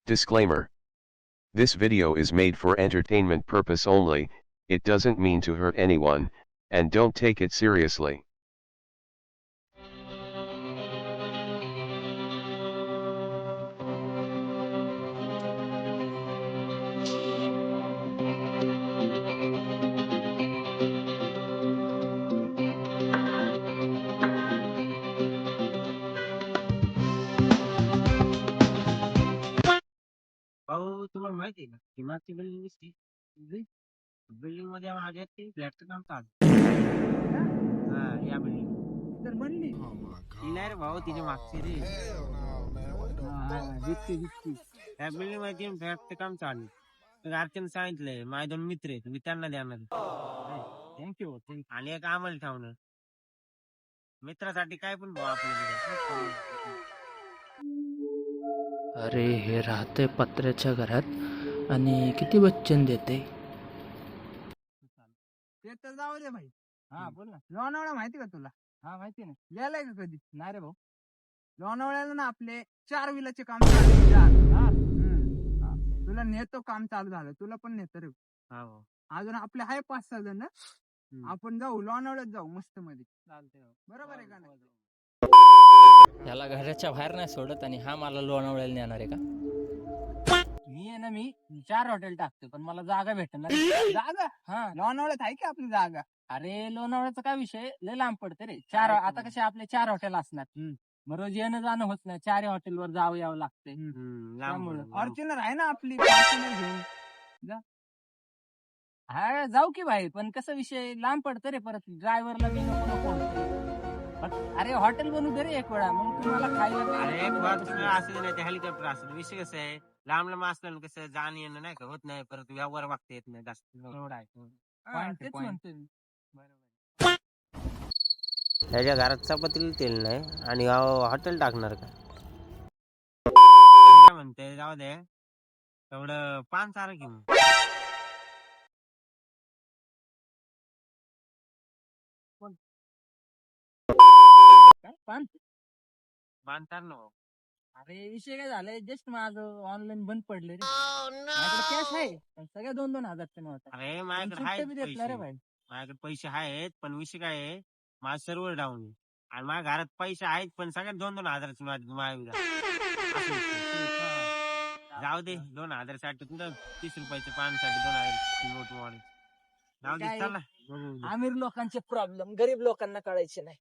Disclaimer. This video is made for entertainment purpose only, it doesn't mean to hurt anyone, and don't take it seriously. भाऊ तुम्हाला माहिती आहे का ही मागची building दिसती बिल्डिंग मध्ये माझ्या ते फ्लॅटचं काम चालू हा या बिल्डिंग तर बनली ती नाही रे भाऊ तिने मागची रे त्या बिल्डिंग मध्ये फ्लॅटचं काम चालू तर अर्चन सांगितलंय माझे 2 मित्र आहेत मी त्यांना देणार थँक्यू आणि एक आम्हाला ठेवणं मित्रासाठी काय पण भाऊ आपल्याकडे अरे हे राहते पत्र्याच्या घरात आणि किती बच्चन देते. ते तर जाऊ दे भाई. हा बोल ना. लोणावळा माहिती का तुला? हा माहिती ना. गेलाय का कधी? नाही रे भाऊ. लोणावळ्याला ना आपले 4 विलाचे काम चालू आहे. 4. तुला नेतो काम चालू झालं तुला पण नेतो रे. अजून आपले आहे 5-6 जण. आपण जाऊ लोणावळ्यात जाऊ मस्त मध्ये. चालतंय बरोबर आहे का नाही? याला घराच्या बाहेर नाही सोडत आणि हा मला लोणावळ्याला नेणार आहे का? मी आहे ना मी 4 हॉटेल टाकतो पण मला जागा भेटणार. जागा? हा लोणावळ्यात आहे की आपली जागा? अरे लोणावळ्याचा काय विषय लय लांब पडते रे. 4 आता कसे आपले 4 हॉटेल असणार. मग रोज येणं जाणं होत नाही 4 हॉटेलवर जावं यावं लागते. फॉर्च्युनर आहे ना आपली फॉर्च्युनर घेऊन जा. हा जाऊ की भाई पण कसा विषय लांब पडतं रे परत ड्रायव्हरला मी नको अरे हॉटेल बनवू दे रे एक वेळा मग तुम्हाला खायला अरे असं नाही ते हेलिकॉप्टर असं विषय कसं आहे लांब लांब असलं कसं जाणं येणं नाही का होत नाही परत व्यवहार वागता येत नाही जास्त एवढा आहे तेच म्हणतोय मी. बरोबर त्याच्या घरात चपातीला तेल नाही आणि हॉटेल टाकणार का काय म्हणते जाऊ दे तेवढं पान चारा घेऊन पान चार ना अरे विषय काय झालाय जस्ट माझं ऑनलाईन बंद पडले रे माझ्याकडे कॅश आहे पण सगळ्या 2-2 हजारचे नव्हता. अरे माझ्याकडे पैसे आहेत पण विषय काय आहे माझं सर्व्हर डाऊन आहे आणि माझ्या घरात पैसे आहेत पण सगळ्यात 2-2 हजाराचे जाऊ दे 2 हजार साठी 30 रुपयाचे पानसाठी 2 हजार नोट जाऊ दे चला आमिर लोकांचे प्रॉब्लेम गरीब लोकांना कळायचे नाही.